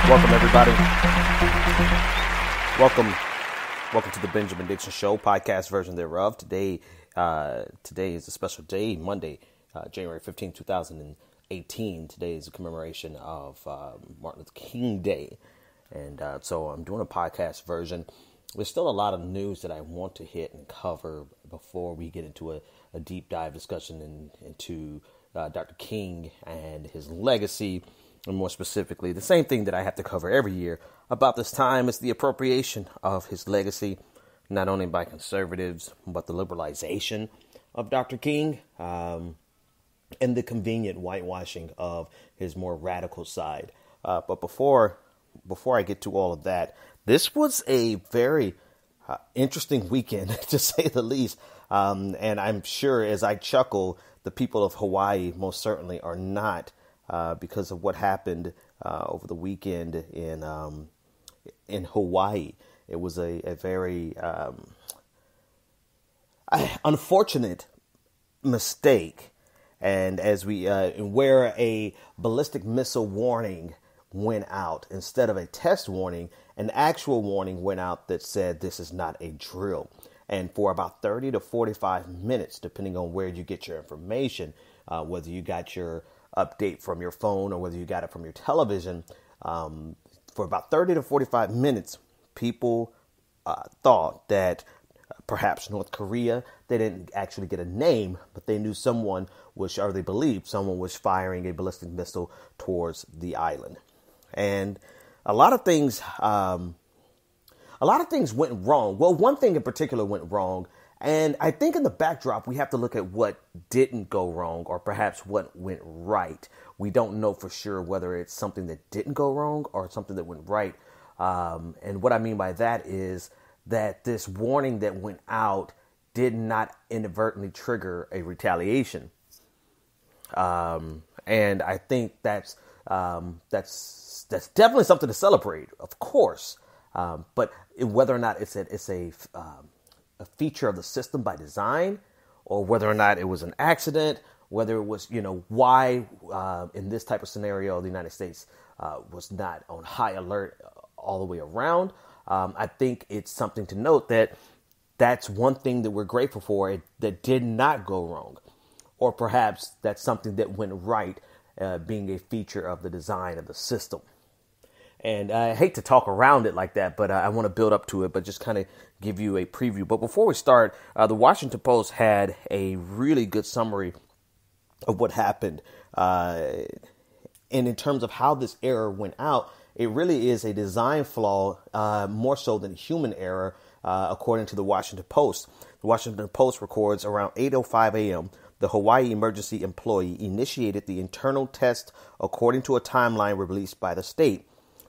Welcome, everybody. Welcome to the Benjamin Dixon Show, podcast version thereof. Today is a special day, Monday, January 15, 2018. Today is a commemoration of Martin Luther King Day. And so I'm doing a podcast version. There's still a lot of news that I want to hit and cover before we get into a deep dive discussion into Dr. King and his legacy. And more specifically, the same thing that I have to cover every year about this time is the appropriation of his legacy, not only by conservatives, but the liberalization of Dr. King and the convenient whitewashing of his more radical side. But before I get to all of that, this was a very interesting weekend, to say the least. And I'm sure as I chuckle, the people of Hawaii most certainly are not. Because of what happened over the weekend in Hawaii. It was a very unfortunate mistake. And as where a ballistic missile warning went out instead of a test warning, an actual warning went out that said this is not a drill. And for about 30 to 45 minutes, depending on where you get your information, whether you got your update from your phone or whether you got it from your television, for about 30 to 45 minutes, people thought that perhaps North Korea, they didn't actually get a name, but they knew they believed someone was firing a ballistic missile towards the island. And a lot of things went wrong. Well, one thing in particular went wrong. And I think in the backdrop, we have to look at what didn't go wrong or perhaps what went right. We don't know for sure whether it's something that didn't go wrong or something that went right. And what I mean by that is that this warning that went out did not inadvertently trigger a retaliation. And I think that's definitely something to celebrate, of course. But whether or not it's a feature of the system by design, or whether or not it was an accident, whether it was, why in this type of scenario, the United States was not on high alert all the way around. I think it's something to note that that's one thing that we're grateful for that did not go wrong, or perhaps that's something that went right, being a feature of the design of the system. And I hate to talk around it like that, but I want to build up to it, but just kind of give you a preview. But before we start, the Washington Post had a really good summary of what happened. And in terms of how this error went out, it really is a design flaw, more so than human error, according to the Washington Post. The Washington Post records around 8:05 a.m., the Hawaii emergency employee initiated the internal test according to a timeline released by the state.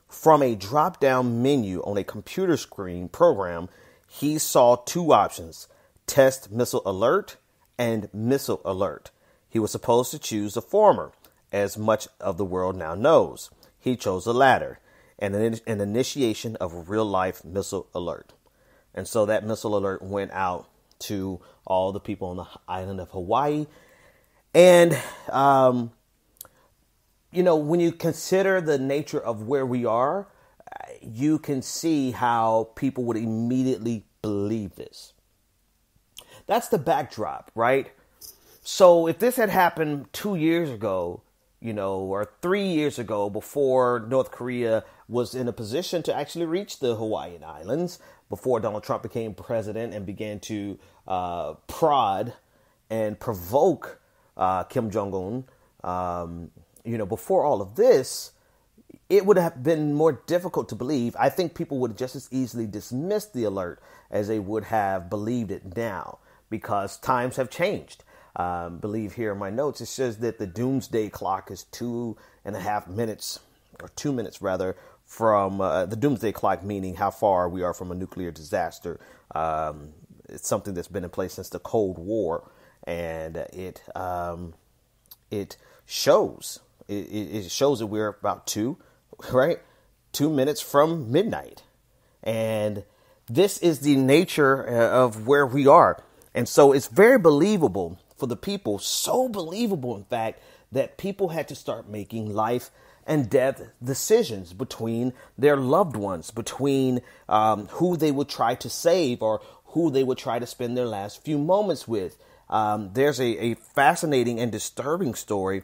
From a drop-down menu on a computer screen program, he saw two options: test missile alert and missile alert. He was supposed to choose the former, as much of the world now knows. He chose the latter, and an initiation of a real-life missile alert. And so that missile alert went out to all the people on the island of Hawaii. And, when you consider the nature of where we are, you can see how people would immediately believe this. That's the backdrop, right? So if this had happened 2 years ago, or 3 years ago, before North Korea was in a position to actually reach the Hawaiian Islands, before Donald Trump became president and began to prod and provoke Kim Jong-un, before all of this, it would have been more difficult to believe. I think people would just as easily dismiss the alert as they would have believed it now, because times have changed. Believe here in my notes, it says that the doomsday clock is 2.5 minutes, or 2 minutes rather, from the doomsday clock, meaning how far we are from a nuclear disaster. It's something that's been in place since the Cold War, and it shows. It shows that we're about 2 minutes from midnight. And this is the nature of where we are. And so it's very believable for the people, so believable, in fact, that people had to start making life and death decisions between their loved ones, between who they would try to save or who they would try to spend their last few moments with. There's a fascinating and disturbing story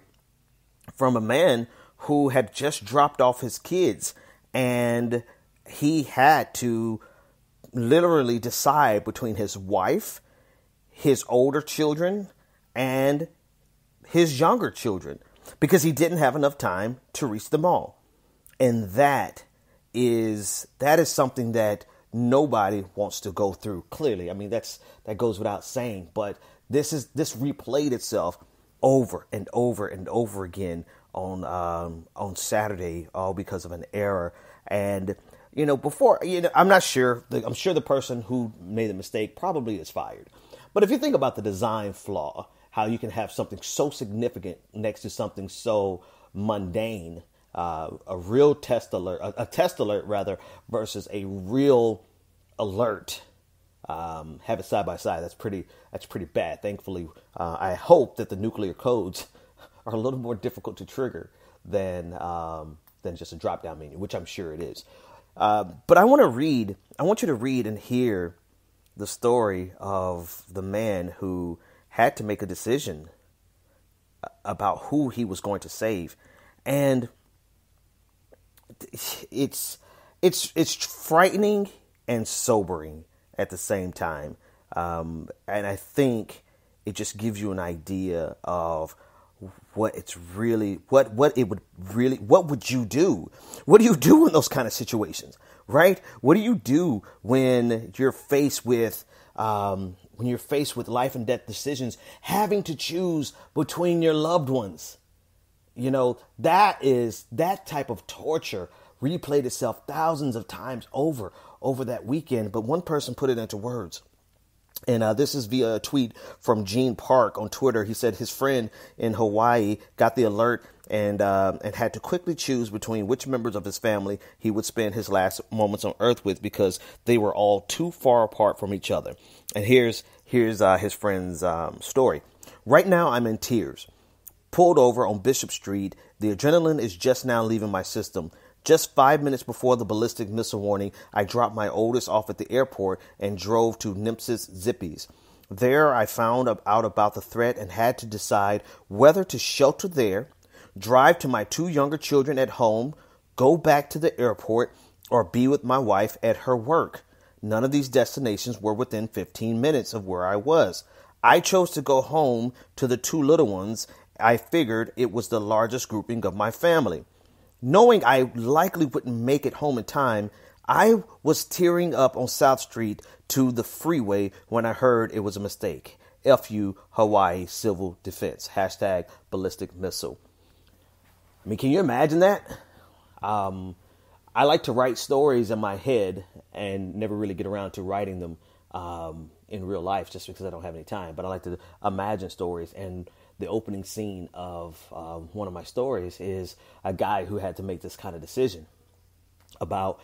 from a man who had just dropped off his kids, and he had to literally decide between his wife, his older children, and his younger children, because he didn't have enough time to reach them all. And that is something that nobody wants to go through. Clearly, I mean, that goes without saying, but this replayed itself over and over and over again on Saturday, all because of an error. And before, I'm not sure. I'm sure the person who made the mistake probably is fired. But if you think about the design flaw, how you can have something so significant next to something so mundane, a real test alert, a test alert rather, versus a real alert. Have it side by side. That's pretty bad. Thankfully, I hope that the nuclear codes are a little more difficult to trigger than just a drop down menu, which I'm sure it is. But I want you to read and hear the story of the man who had to make a decision about who he was going to save. And it's frightening and sobering at the same time. And I think it just gives you an idea of what would you do? What do you do in those kind of situations, right? What do you do when you're faced with life and death decisions, having to choose between your loved ones? That type of torture replayed itself thousands of times over that weekend. But one person put it into words. And this is via a tweet from Gene Park on Twitter. He said his friend in Hawaii got the alert and had to quickly choose between which members of his family he would spend his last moments on Earth with, because they were all too far apart from each other. And here's his friend's story. Right now, I'm in tears. Pulled over on Bishop Street. The adrenaline is just now leaving my system. Just 5 minutes before the ballistic missile warning, I dropped my oldest off at the airport and drove to Nipsis Zippies. There, I found out about the threat and had to decide whether to shelter there, drive to my 2 younger children at home, go back to the airport, or be with my wife at her work. None of these destinations were within 15 minutes of where I was. I chose to go home to the 2 little ones. I figured it was the largest grouping of my family. Knowing I likely wouldn't make it home in time, I was tearing up on South Street to the freeway when I heard it was a mistake. FU Hawaii Civil Defense. # ballistic missile. I mean, can you imagine that? I like to write stories in my head and never really get around to writing them in real life, just because I don't have any time. But I like to imagine stories, and the opening scene of one of my stories is a guy who had to make this kind of decision about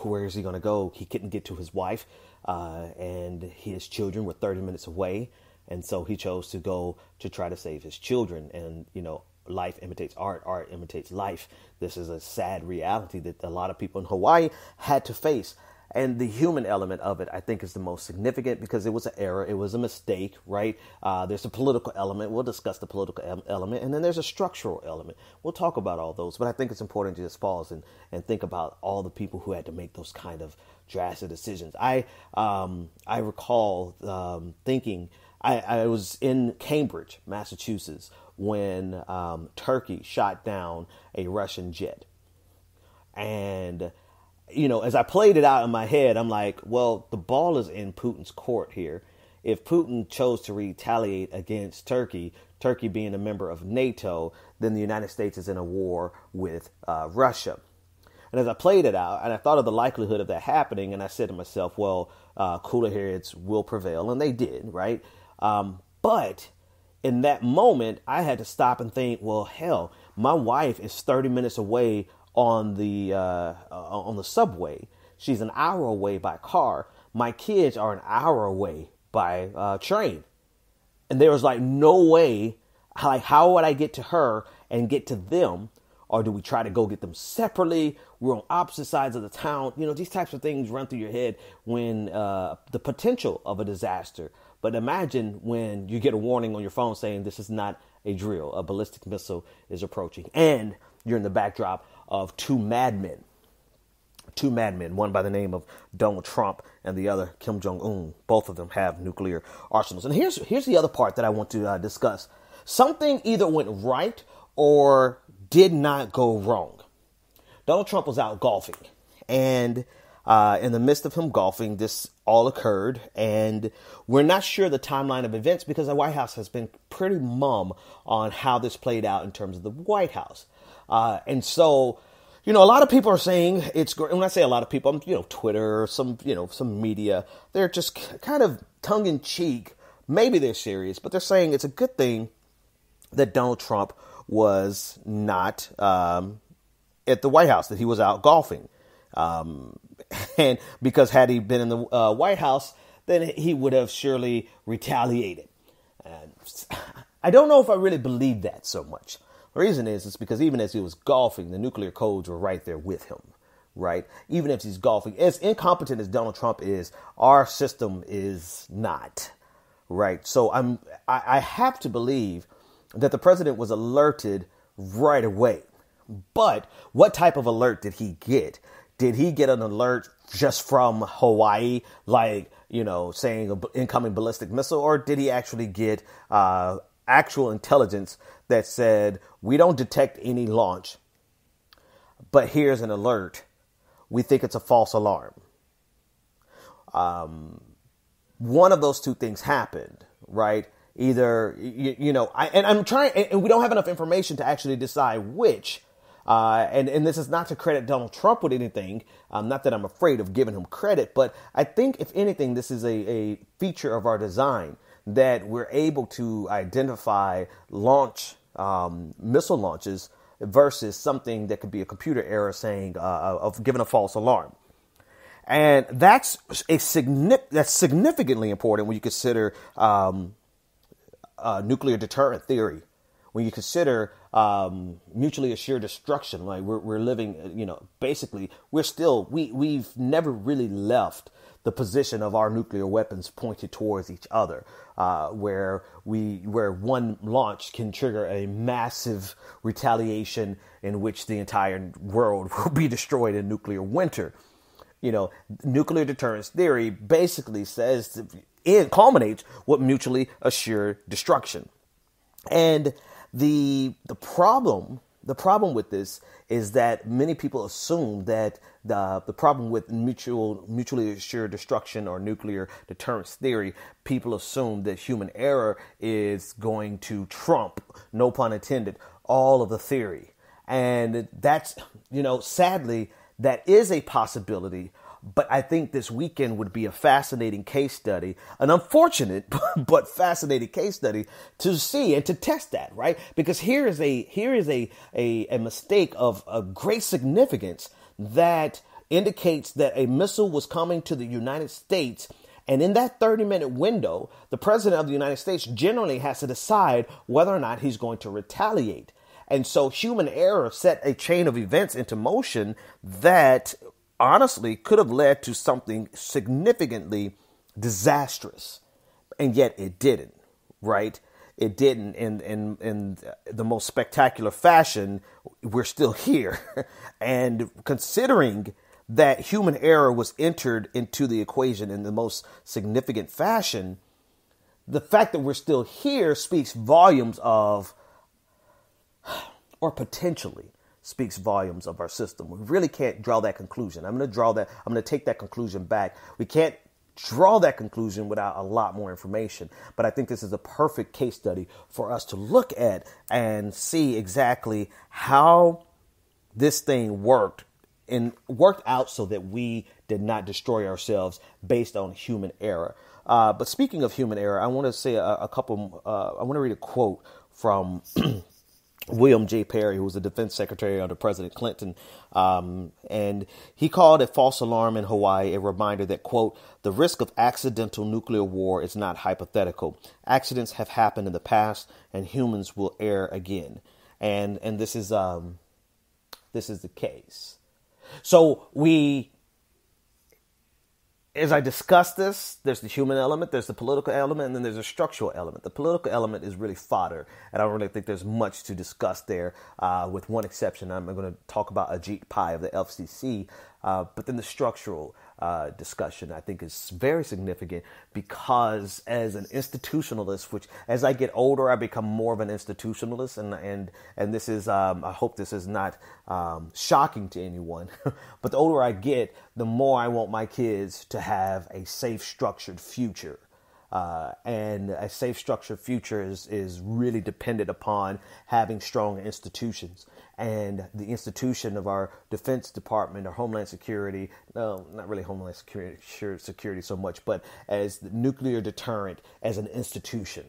where is he going to go. He couldn't get to his wife, and his children were 30 minutes away. And so he chose to go to try to save his children. And, life imitates art, art imitates life. This is a sad reality that a lot of people in Hawaii had to face. And the human element of it, I think, is the most significant, because it was an error. It was a mistake, right? There's a political element. We'll discuss the political element. And then there's a structural element. We'll talk about all those. But I think it's important to just pause and think about all the people who had to make those kind of drastic decisions. I recall thinking, I was in Cambridge, Massachusetts, when Turkey shot down a Russian jet. And as I played it out in my head, I'm like, well, the ball is in Putin's court here. If Putin chose to retaliate against Turkey, Turkey being a member of NATO, then the United States is in a war with Russia. And as I played it out, and I thought of the likelihood of that happening, and I said to myself, well, cooler heads will prevail. And they did, right? But in that moment, I had to stop and think, well, hell, my wife is 30 minutes away on the subway. She's an hour away by car. My kids are an hour away by train. And there was no way, how would I get to her and get to them? Or do we try to go get them separately? We're on opposite sides of the town. These types of things run through your head when the potential of a disaster. But imagine when you get a warning on your phone saying this is not a drill, a ballistic missile is approaching. And you're in the backdrop of two madmen, one by the name of Donald Trump and the other Kim Jong-un. Both of them have nuclear arsenals. And here's the other part that I want to discuss. Something either went right or did not go wrong. Donald Trump was out golfing, and in the midst of him golfing, this all occurred, and we're not sure the timeline of events because the White House has been pretty mum on how this played out in terms of the White House. And so, a lot of people are saying it's great. When I say a lot of people, Twitter, some media, they're just kind of tongue in cheek. Maybe they're serious, but they're saying it's a good thing that Donald Trump was not at the White House, that he was out golfing. And because had he been in the White House, then he would have surely retaliated. And I don't know if I really believe that so much. The reason is because even as he was golfing, the nuclear codes were right there with him, right? Even if he's golfing, as incompetent as Donald Trump is, our system is not, right? So I have to believe that the president was alerted right away. But what type of alert did he get? Did he get an alert just from Hawaii, like, saying an incoming ballistic missile? Or did he actually get actual intelligence that said, we don't detect any launch, but here's an alert. We think it's a false alarm. One of those two things happened, right? Either, I'm trying, and we don't have enough information to actually decide which. And this is not to credit Donald Trump with anything. Not that I'm afraid of giving him credit, but I think if anything, this is a feature of our design that we're able to identify missile launches versus something that could be a computer error saying of giving a false alarm. And that's significantly important when you consider nuclear deterrent theory. When you consider mutually assured destruction, like we're living, basically we've never really left the position of our nuclear weapons pointed towards each other, where one launch can trigger a massive retaliation in which the entire world will be destroyed in nuclear winter. Nuclear deterrence theory basically says it culminates with mutually assured destruction. And the problem with this is that many people assume that the problem with mutually assured destruction or nuclear deterrence theory, people assume that human error is going to trump, no pun intended, all of the theory. And that's, sadly, that is a possibility. But I think this weekend would be a fascinating case study, an unfortunate but fascinating case study to see and to test that, right? Because here is a mistake of great significance that indicates that a missile was coming to the United States. And in that 30-minute window, the president of the United States generally has to decide whether or not he's going to retaliate. And so human error set a chain of events into motion that honestly could have led to something significantly disastrous. And yet it didn't, right? It didn't in the most spectacular fashion. We're still here. And considering that human error was entered into the equation in the most significant fashion, the fact that we're still here speaks volumes of, or potentially speaks volumes of our system. We really can't draw that conclusion. I'm going to take that conclusion back. We can't draw that conclusion without a lot more information. But I think this is a perfect case study for us to look at and see exactly how this thing worked out so that we did not destroy ourselves based on human error. But speaking of human error, I want to say I want to read a quote from William J. Perry, who was the defense secretary under President Clinton. And he called a false alarm in Hawaii a reminder that, quote, the risk of accidental nuclear war is not hypothetical. Accidents have happened in the past and humans will err again. And this is this is the case. So as I discuss this, there's the human element, there's the political element, and then there's a structural element. The political element is really fodder, and I don't really think there's much to discuss there, with one exception. I'm going to talk about Ajit Pai of the FCC, but then the structural discussion, I think, is very significant because as an institutionalist, which as I get older, I become more of an institutionalist, and this is, I hope this is not shocking to anyone, but the older I get, the more I want my kids to have a safe, structured future. And a safe, structured future is really dependent upon having strong institutions. And the institution of our Defense Department or Homeland Security, no, not really Homeland Security so much, but as the nuclear deterrent as an institution,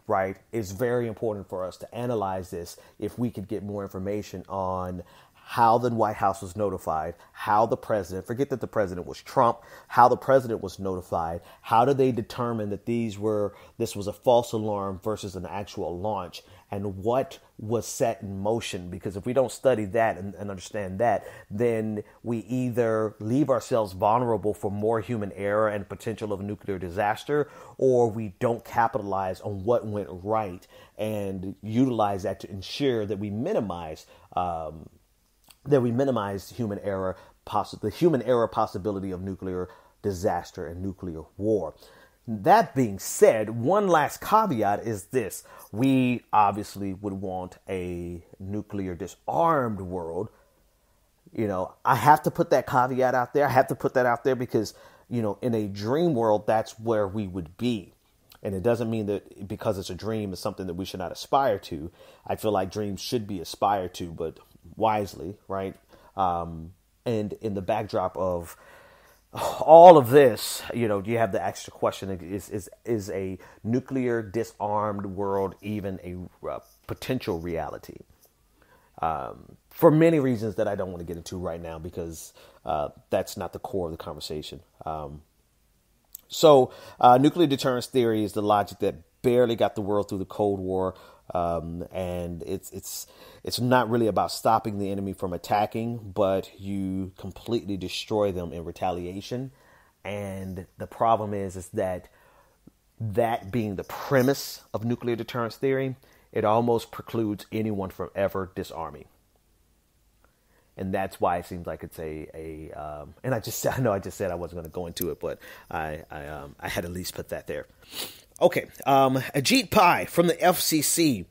right, is very important for us to analyze this if we could get more information on how the White House was notified, how the president, forget that the president was Trump, how the president was notified, how did they determine that this was a false alarm versus an actual launch, and what was set in motion? Because if we don't study that and understand that, then we either leave ourselves vulnerable for more human error and potential of a nuclear disaster, or we don't capitalize on what went right and utilize that to ensure that we minimize human error, the human error possibility of nuclear disaster and nuclear war. That being said, one last caveat is this. We obviously would want a nuclear disarmed world. I have to put that caveat out there. I have to put that out there because, in a dream world, that's where we would be. And it doesn't mean that because it's a dream, it's something that we should not aspire to. I feel like dreams should be aspired to, but wisely, right? And in the backdrop of all of this, you have the extra question: is a nuclear disarmed world even a potential reality? For many reasons that I don't want to get into right now, because that's not the core of the conversation. So nuclear deterrence theory is the logic that barely got the world through the Cold War. And it's not really about stopping the enemy from attacking, but you completely destroy them in retaliation. And the problem is that being the premise of nuclear deterrence theory, it almost precludes anyone from ever disarming. And that's why it seems like it's and I just said I wasn't going to go into it, but I had at least put that there. Okay, Ajit Pai from the FCC,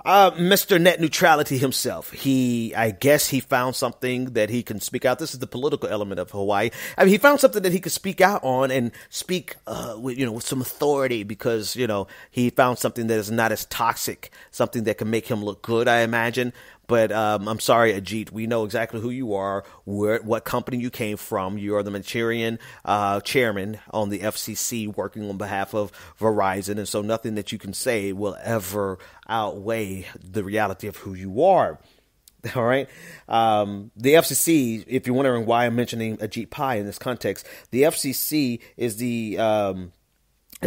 Mr. Net Neutrality himself. I guess he found something that he can speak out. This is the political element of Hawaii. He found something that he could speak out on and speak, with some authority, because he found something that is not as toxic, something that can make him look good, I imagine. But I'm sorry, Ajit, we know exactly who you are, what company you came from. You are the Manchurian chairman on the FCC working on behalf of Verizon. And so nothing that you can say will ever outweigh the reality of who you are. All right. The FCC, if you're wondering why I'm mentioning Ajit Pai in this context, the FCC is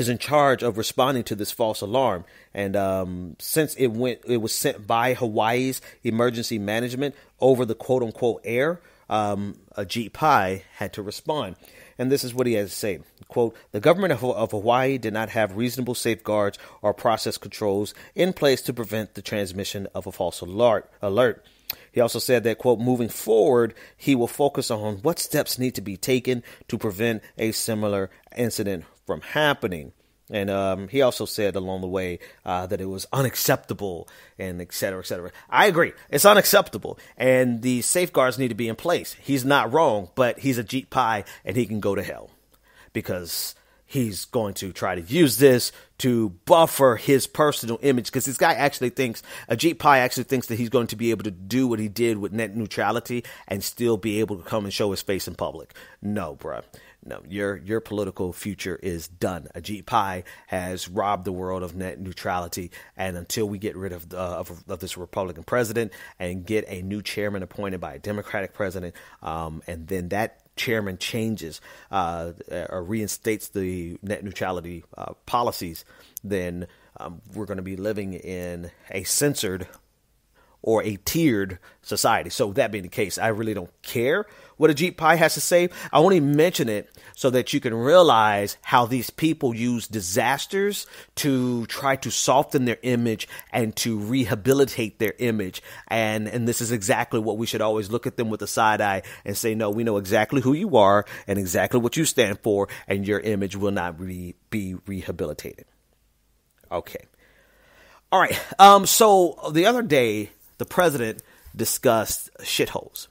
in charge of responding to this false alarm. And since it was sent by Hawaii's emergency management over the quote unquote air, Ajit Pai had to respond. And this is what he has to say. Quote, the government of Hawaii did not have reasonable safeguards or process controls in place to prevent the transmission of a false alert. He also said that, quote, moving forward, he will focus on what steps need to be taken to prevent a similar incident from happening. And he also said along the way that it was unacceptable and et cetera, et cetera. I agree. It's unacceptable. And the safeguards need to be in place. He's not wrong, but he's Ajit Pai and he can go to hell because he's going to try to use this to buffer his personal image, because this guy Ajit Pai actually thinks that he's going to be able to do what he did with net neutrality and still be able to come and show his face in public. No, bruh. No, your political future is done. Ajit Pai has robbed the world of net neutrality, and until we get rid of this Republican president and get a new chairman appointed by a Democratic president, and then that chairman changes or reinstates the net neutrality policies, then we're going to be living in a censored or a tiered society. So that being the case, I really don't care what Ajit Pai has to say. I only mention it so that you can realize how these people use disasters to try to soften their image and to rehabilitate their image. And this is exactly what we should always look at them with a side eye and say, no, we know exactly who you are and exactly what you stand for, and your image will not be rehabilitated. Okay. All right. So the other day, the president discussed shitholes.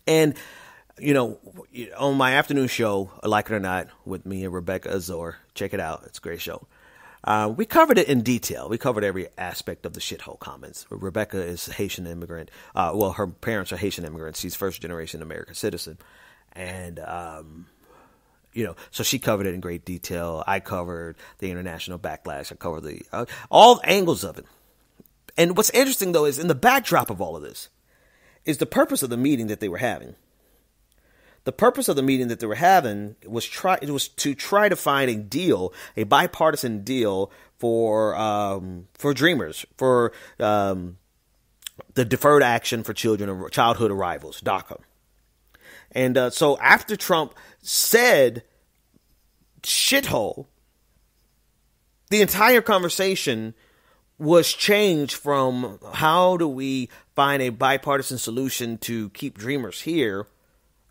And, on my afternoon show, Like It or Not, with me and Rebecca Azor, check it out. It's a great show. We covered it in detail. We covered every aspect of the shithole comments. Rebecca is a Haitian immigrant. Her parents are Haitian immigrants. She's first generation American citizen. And, so she covered it in great detail. I covered the international backlash. I covered all angles of it. And what's interesting, though, is in the backdrop of all of this is the purpose of the meeting that they were having. The purpose of the meeting that they were having was to try to find a deal, a bipartisan deal for Dreamers, for the Deferred Action for Childhood Arrivals, DACA. And so after Trump said shithole, the entire conversation was changed from how do we find a bipartisan solution to keep Dreamers here,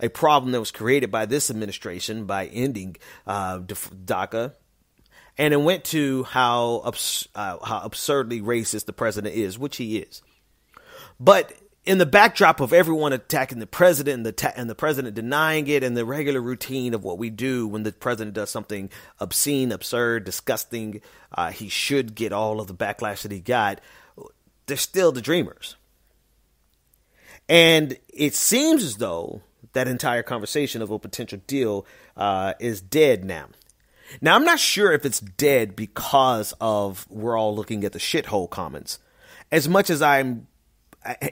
a problem that was created by this administration by ending DACA, and it went to how absurdly racist the president is, which he is. But in the backdrop of everyone attacking the president and the president denying it, and the regular routine of what we do when the president does something obscene, absurd, disgusting, he should get all of the backlash that he got. They're still the Dreamers. And it seems as though that entire conversation of a potential deal is dead now. Now, I'm not sure if it's dead because of we're all looking at the shithole comments, as much as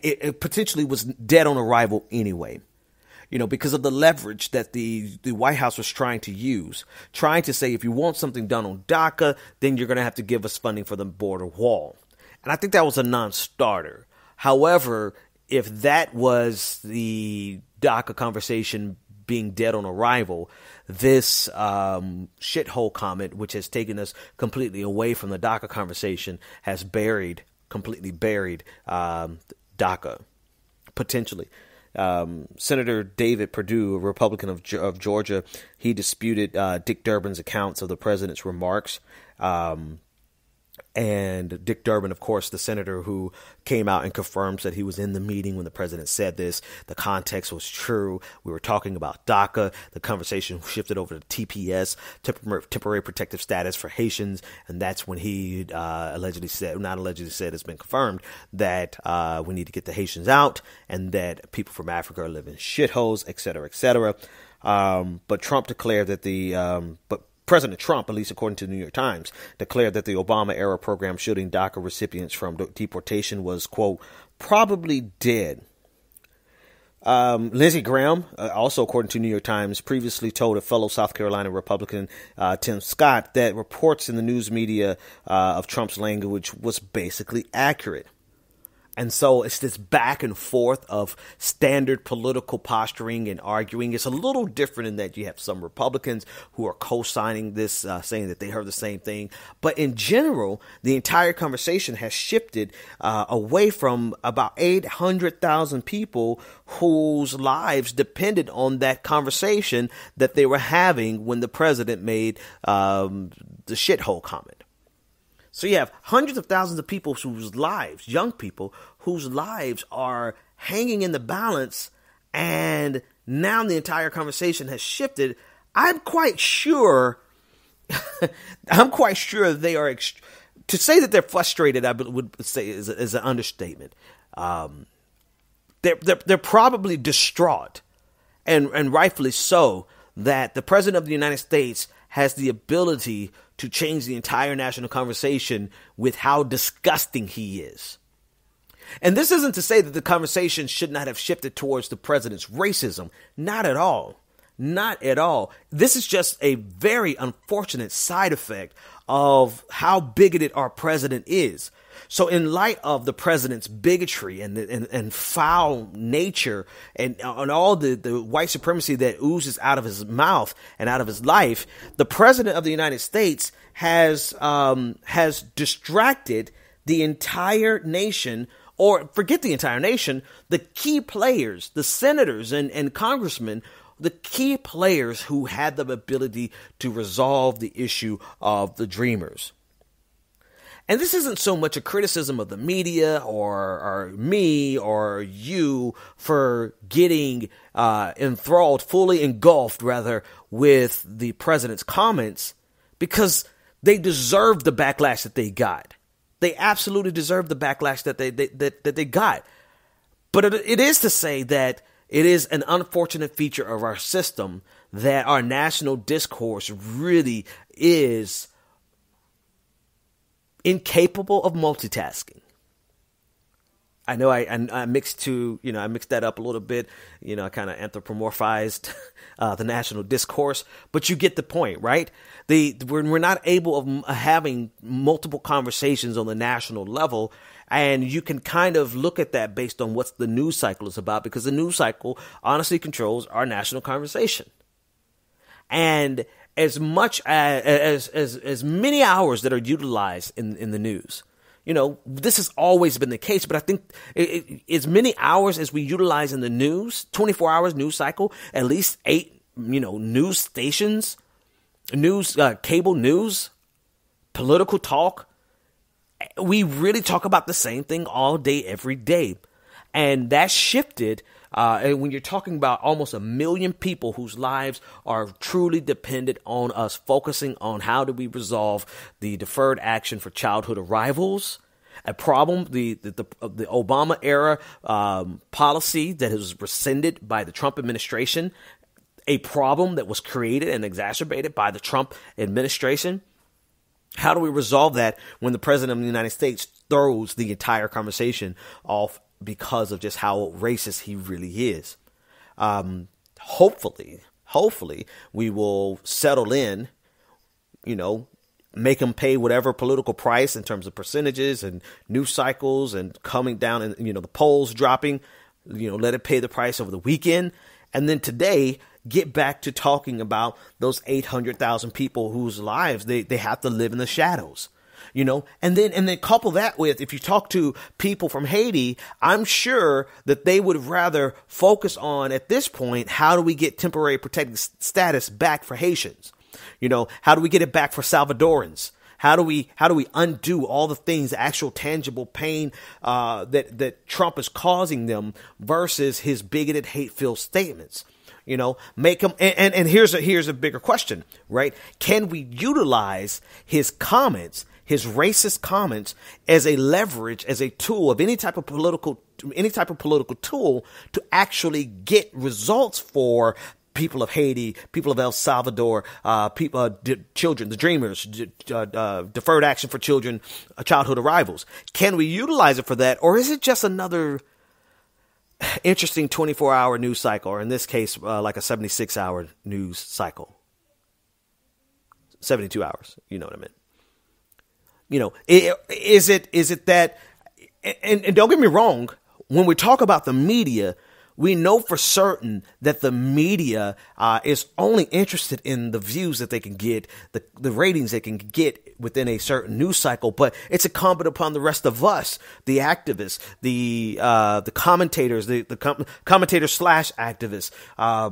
it potentially was dead on arrival anyway, because of the leverage that the White House was trying to use, trying to say, if you want something done on DACA, then you're going to have to give us funding for the border wall. And I think that was a non-starter. However, if that was the DACA conversation being dead on arrival, this shithole comment, which has taken us completely away from the DACA conversation, has completely buried DACA, potentially. Senator David Perdue, a Republican of Georgia, he disputed Dick Durbin's accounts of the president's remarks. And Dick Durbin, of course, the senator who came out and confirms that he was in the meeting when the president said this. The context was true. We were talking about DACA. The conversation shifted over to TPS, temporary protective status for Haitians. And that's when he it's been confirmed that we need to get the Haitians out and that people from Africa are living in shitholes, et cetera, et cetera. But Trump declared that President Trump, at least according to the New York Times, declared that the Obama-era program shielding DACA recipients from deportation was, quote, probably dead. Lindsey Graham, also according to New York Times, previously told a fellow South Carolina Republican, Tim Scott, that reports in the news media of Trump's language was basically accurate. And so it's this back and forth of standard political posturing and arguing. It's a little different in that you have some Republicans who are co-signing this, saying that they heard the same thing. But in general, the entire conversation has shifted away from about 800,000 people whose lives depended on that conversation that they were having when the president made the shithole comment. So you have hundreds of thousands of people whose lives, young people, whose lives are hanging in the balance, and now the entire conversation has shifted. I'm quite sure they are, to say that they're frustrated, I would say is an understatement. They're probably distraught, and rightfully so, that the president of the United States has the ability to change the entire national conversation with how disgusting he is. And this isn't to say that the conversation should not have shifted towards the president's racism. Not at all. Not at all. This is just a very unfortunate side effect of how bigoted our president is. So in light of the president's bigotry and foul nature and all the white supremacy that oozes out of his mouth and out of his life, the president of the United States has distracted the entire nation, or forget the entire nation, the key players, the senators and congressmen, the key players who had the ability to resolve the issue of the Dreamers. And this isn't so much a criticism of the media or me or you for getting enthralled, fully engulfed, rather, with the president's comments, because they deserve the backlash that they got. They absolutely deserve the backlash that they got. But it is to say that it is an unfortunate feature of our system that our national discourse really is incapable of multitasking. I know I mixed that up a little bit. I kind of anthropomorphized the national discourse, but you get the point, right? We're not able of having multiple conversations on the national level, and you can kind of look at that based on what the news cycle is about, because the news cycle honestly controls our national conversation. And as much as many hours that are utilized in the news, this has always been the case, but I think as many hours as we utilize in the news, 24 hours news cycle, at least 8, news stations, cable news, political talk, we really talk about the same thing all day, every day. And that shifted. And when you're talking about almost 1 million people whose lives are truly dependent on us focusing on how do we resolve the deferred action for childhood arrivals, a problem, the Obama era policy that was rescinded by the Trump administration, a problem that was created and exacerbated by the Trump administration. How do we resolve that when the president of the United States throws the entire conversation off because of just how racist he really is? Hopefully we will settle in, make them pay whatever political price in terms of percentages and news cycles and coming down and, the polls dropping, let it pay the price over the weekend. And then today, get back to talking about those 800,000 people whose lives they have to live in the shadows. And then couple that with, if you talk to people from Haiti, I'm sure that they would rather focus on, at this point, how do we get temporary protected status back for Haitians? How do we get it back for Salvadorans? How do we undo all the things, the actual tangible pain that Trump is causing them versus his bigoted, hate-filled statements? Make them. And here's a bigger question, right? Can we utilize his comments, his racist comments, as a leverage, as a tool of any type of political tool to actually get results for people of Haiti, people of El Salvador, children, the Dreamers, deferred action for children, childhood arrivals? Can we utilize it for that, or is it just another interesting 24-hour news cycle, or in this case, like a 76-hour news cycle? 72 hours, you know what I mean? Is it that, and don't get me wrong, when we talk about the media, we know for certain that the media is only interested in the views that they can get, the ratings they can get within a certain news cycle. But it's incumbent upon the rest of us, the activists, the commentators, the commentators / activists,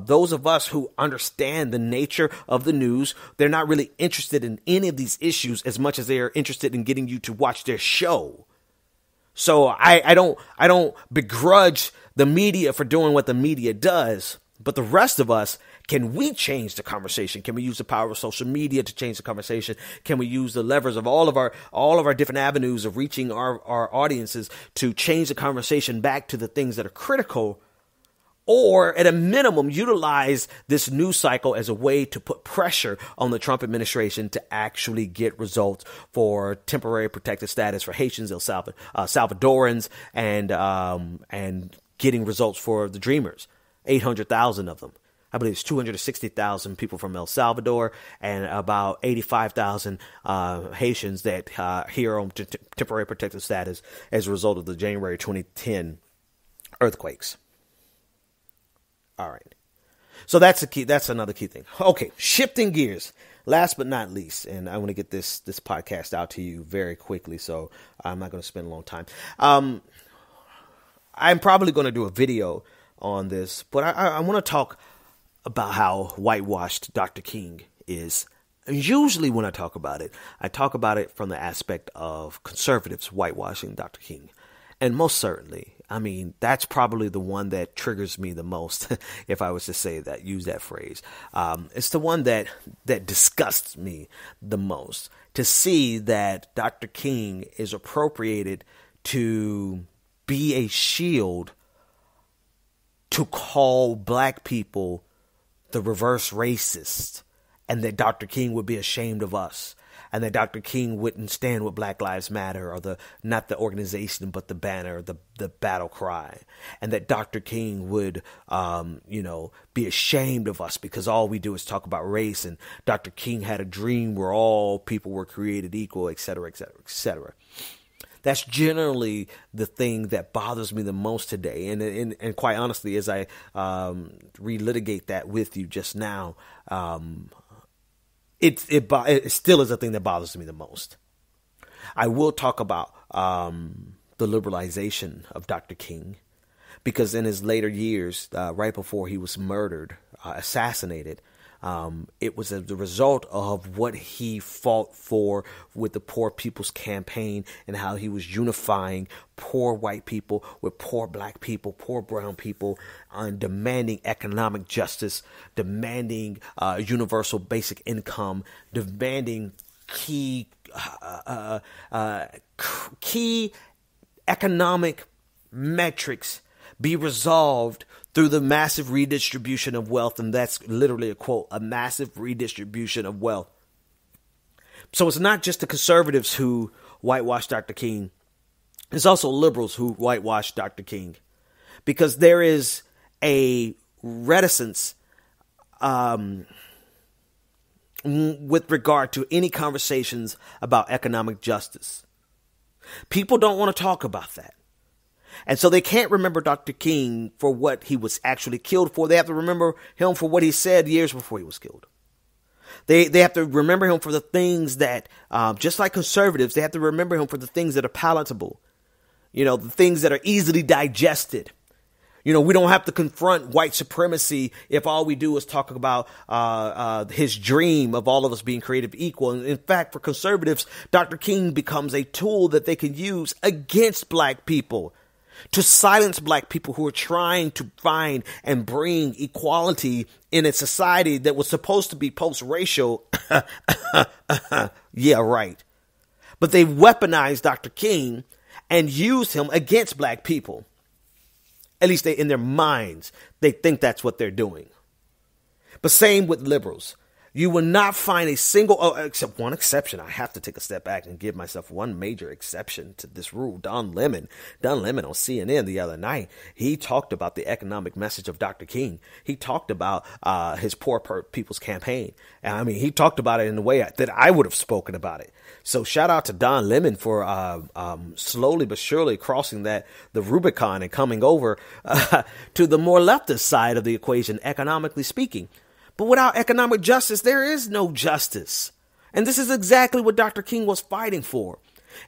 those of us who understand the nature of the news. They're not really interested in any of these issues as much as they are interested in getting you to watch their show. So I don't begrudge the media for doing what the media does, but the rest of us, can we change the conversation? Can we use the power of social media to change the conversation? Can we use the levers of all of our different avenues of reaching our audiences to change the conversation back to the things that are critical? Or at a minimum, utilize this news cycle as a way to put pressure on the Trump administration to actually get results for temporary protected status for Haitians, Salvadorans, and getting results for the Dreamers, 800,000 of them. I believe it's 260,000 people from El Salvador and about 85,000 Haitians that here on temporary protective status as a result of the January 2010 earthquakes. All right. So that's a key. That's another key thing. Okay, shifting gears. Last but not least, and I want to get this podcast out to you very quickly, so I'm not going to spend a long time. I'm probably going to do a video on this, but I want to talk about how whitewashed Dr. King is. And usually when I talk about it from the aspect of conservatives whitewashing Dr. King. And most certainly, I mean, that's probably the one that triggers me the most, if I was to say that, use that phrase. It's the one that disgusts me the most, to see that Dr. King is appropriated to be a shield to call black people the reverse racist, and that Dr. King would be ashamed of us, and that Dr. King wouldn't stand with Black Lives Matter, or not the organization, but the banner, the battle cry, and that Dr. King would, be ashamed of us because all we do is talk about race, and Dr. King had a dream where all people were created equal, et cetera, et cetera, et cetera. That's generally the thing that bothers me the most today. And quite honestly, as I relitigate that with you just now, it still is the thing that bothers me the most. I will talk about the liberalization of Dr. King, because in his later years, right before he was murdered, assassinated, it was the result of what he fought for with the Poor People's Campaign, and how he was unifying poor white people with poor black people, poor brown people, on demanding economic justice, demanding universal basic income, demanding key economic metrics be resolved through the massive redistribution of wealth. And that's literally a quote, a massive redistribution of wealth. So it's not just the conservatives who whitewash Dr. King. It's also liberals who whitewash Dr. King, because there is a reticence with regard to any conversations about economic justice. People don't want to talk about that. And so they can't remember Dr. King for what he was actually killed for. They have to remember him for what he said years before he was killed. They have to remember him for the things that, just like conservatives, they have to remember him for the things that are palatable. The things that are easily digested. We don't have to confront white supremacy if all we do is talk about his dream of all of us being created equal. And in fact, for conservatives, Dr. King becomes a tool that they can use against black people, to silence black people who are trying to find and bring equality in a society that was supposed to be post-racial. Yeah, right. But they weaponized Dr. King and used him against black people. At least in their minds, they think that's what they're doing. But same with liberals. You will not find a single, except one exception. I have to take a step back and give myself one major exception to this rule. Don Lemon on CNN the other night, he talked about the economic message of Dr. King. He talked about his Poor People's Campaign. And I mean, he talked about it in the way that I would have spoken about it. So shout out to Don Lemon for slowly but surely crossing the Rubicon and coming over to the more leftist side of the equation, economically speaking. But without economic justice, there is no justice. And this is exactly what Dr. King was fighting for.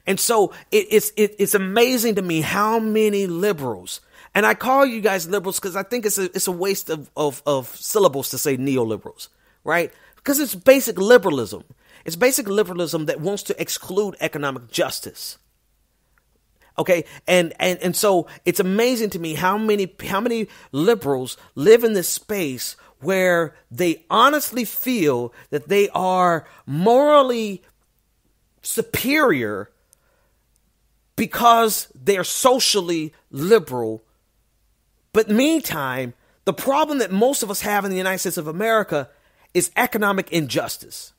And so it's amazing to me how many liberals, and I call you guys liberals because I think it's a waste of syllables to say neoliberals, right? Because it's basic liberalism. It's basic liberalism that wants to exclude economic justice. Okay, and so it's amazing to me how many liberals live in this space where they honestly feel that they are morally superior because they're socially liberal. But meantime, the problem that most of us have in the United States of America is economic injustice.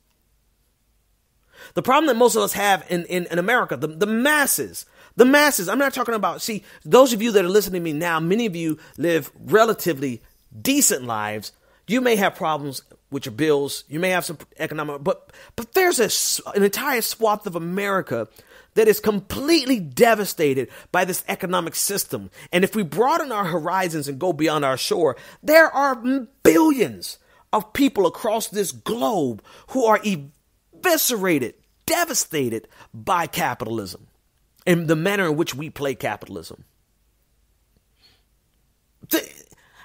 The problem that most of us have in America, the masses, I'm not talking about, those of you that are listening to me now, many of you live relatively decent lives. You may have problems with your bills. You may have some economic, but there's an entire swath of America that is completely devastated by this economic system. And if we broaden our horizons and go beyond our shore, there are billions of people across this globe who are eviscerated, devastated by capitalism and the manner in which we play capitalism.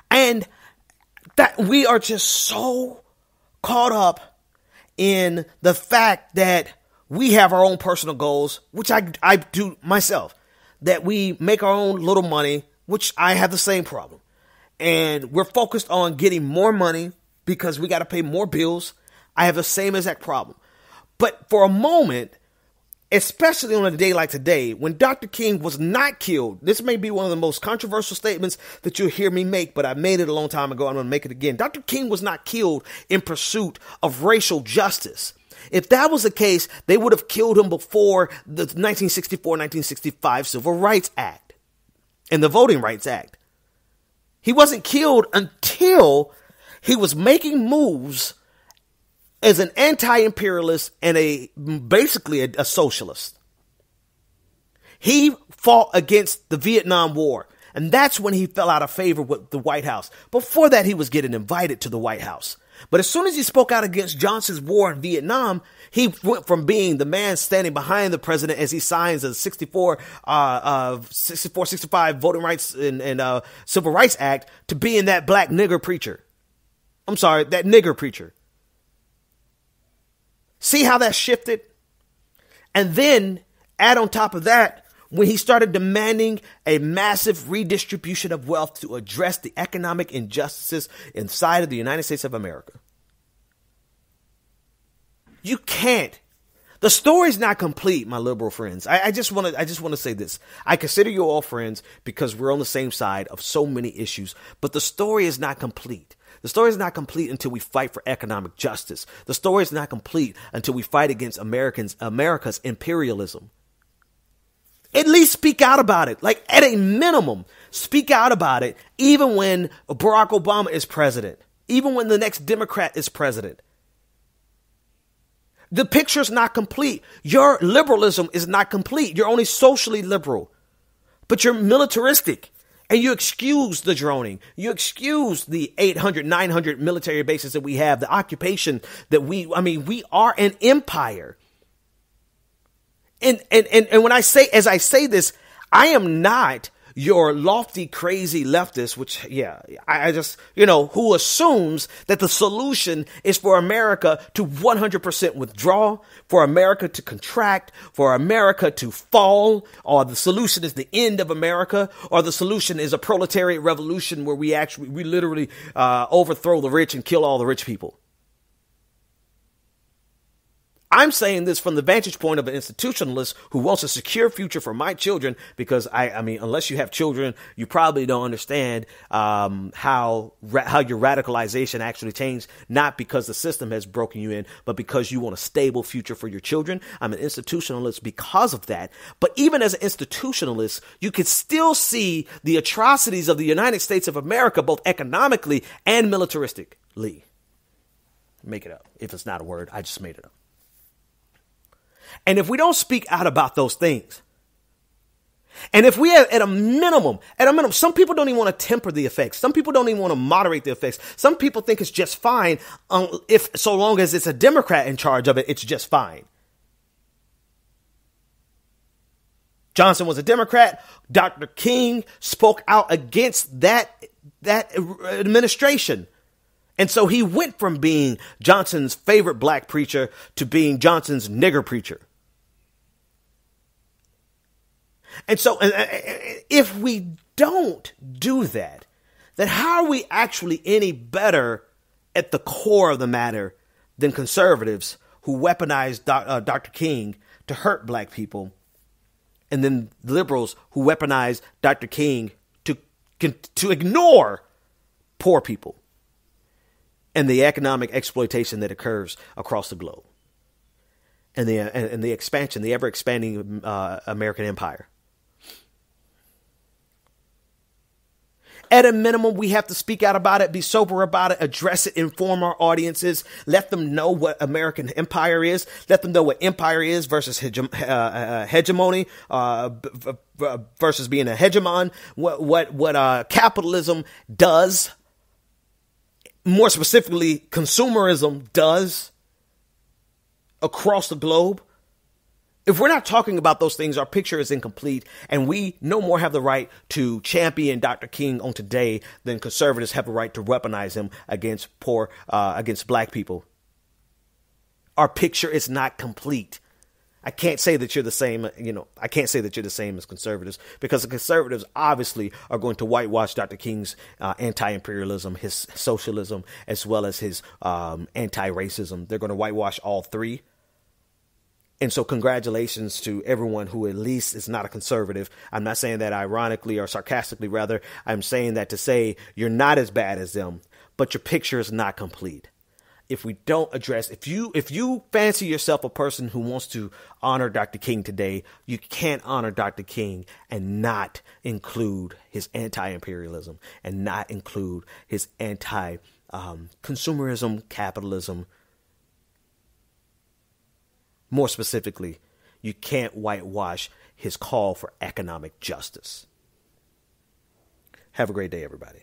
And that we are just so caught up in the fact that we have our own personal goals, which I do myself, that we make our own little money, which I have the same problem. And we're focused on getting more money because we got to pay more bills. I have the same exact problem. But for a moment, especially on a day like today, when Dr. King was not killed, this may be one of the most controversial statements that you'll hear me make, but I made it a long time ago. I'm going to make it again. Dr. King was not killed in pursuit of racial justice. If that was the case, they would have killed him before the 1964-1965 Civil Rights Act and the Voting Rights Act. He wasn't killed until he was making moves as an anti-imperialist and basically a socialist. He fought against the Vietnam War, and that's when he fell out of favor with the White House. Before that, he was getting invited to the White House. But as soon as he spoke out against Johnson's war in Vietnam, he went from being the man standing behind the president as he signs the 65 Voting Rights and Civil Rights Act to being that black nigger preacher. I'm sorry, that nigger preacher. See how that shifted? And then add on top of that, when he started demanding a massive redistribution of wealth to address the economic injustices inside of the United States of America. You can't. The story's not complete, my liberal friends. I just want to say this. I consider you all friends because we're on the same side of so many issues, but the story is not complete. The story is not complete until we fight for economic justice. The story is not complete until we fight against America's imperialism. At least speak out about it. Like, at a minimum, speak out about it, even when Barack Obama is president, even when the next Democrat is president. The picture's not complete. Your liberalism is not complete. You're only socially liberal, but you're militaristic. And you excuse the droning. You excuse the 800, 900 military bases that we have, the occupation that we are an empire. And when I say this, I am not your lofty, crazy leftist, which, I just, who assumes that the solution is for America to 100% withdraw, for America to contract, for America to fall, or the solution is the end of America, or the solution is a proletariat revolution where we literally overthrow the rich and kill all the rich people. I'm saying this from the vantage point of an institutionalist who wants a secure future for my children, because unless you have children, you probably don't understand how your radicalization actually changed, not because the system has broken you in, but because you want a stable future for your children. I'm an institutionalist because of that. But even as an institutionalist, you can still see the atrocities of the United States of America, both economically and militaristically. Make it up. If it's not a word, I just made it up. And if we don't speak out about those things, and if we have at a minimum, some people don't even want to temper the effects. Some people don't even want to moderate the effects. Some people think it's just fine if so long as it's a Democrat in charge of it, it's just fine. Johnson was a Democrat. Dr. King spoke out against that administration. And so he went from being Johnson's favorite black preacher to being Johnson's nigger preacher. And so if we don't do that, then how are we actually any better at the core of the matter than conservatives who weaponized Dr. King to hurt black people, and then liberals who weaponized Dr. King to ignore poor people and the economic exploitation that occurs across the globe, and the expansion, the ever expanding American empire. At a minimum, we have to speak out about it, be sober about it, address it, inform our audiences, let them know what American empire is, let them know what empire is versus hegemony, versus being a hegemon, what capitalism does, more specifically, consumerism does across the globe. If we're not talking about those things, our picture is incomplete, and we no more have the right to champion Dr. King on today than conservatives have a right to weaponize him against against black people. Our picture is not complete. I can't say that you're the same, I can't say that you're the same as conservatives, because the conservatives obviously are going to whitewash Dr. King's anti-imperialism, his socialism, as well as his anti-racism. They're going to whitewash all three. And so congratulations to everyone who at least is not a conservative. I'm not saying that ironically or sarcastically, rather. I'm saying that to say you're not as bad as them, but your picture is not complete. If we don't address, if you fancy yourself a person who wants to honor Dr. King today, you can't honor Dr. King and not include his anti-imperialism and not include his anti-consumerism, capitalism. More specifically, you can't whitewash his call for economic justice. Have a great day, everybody.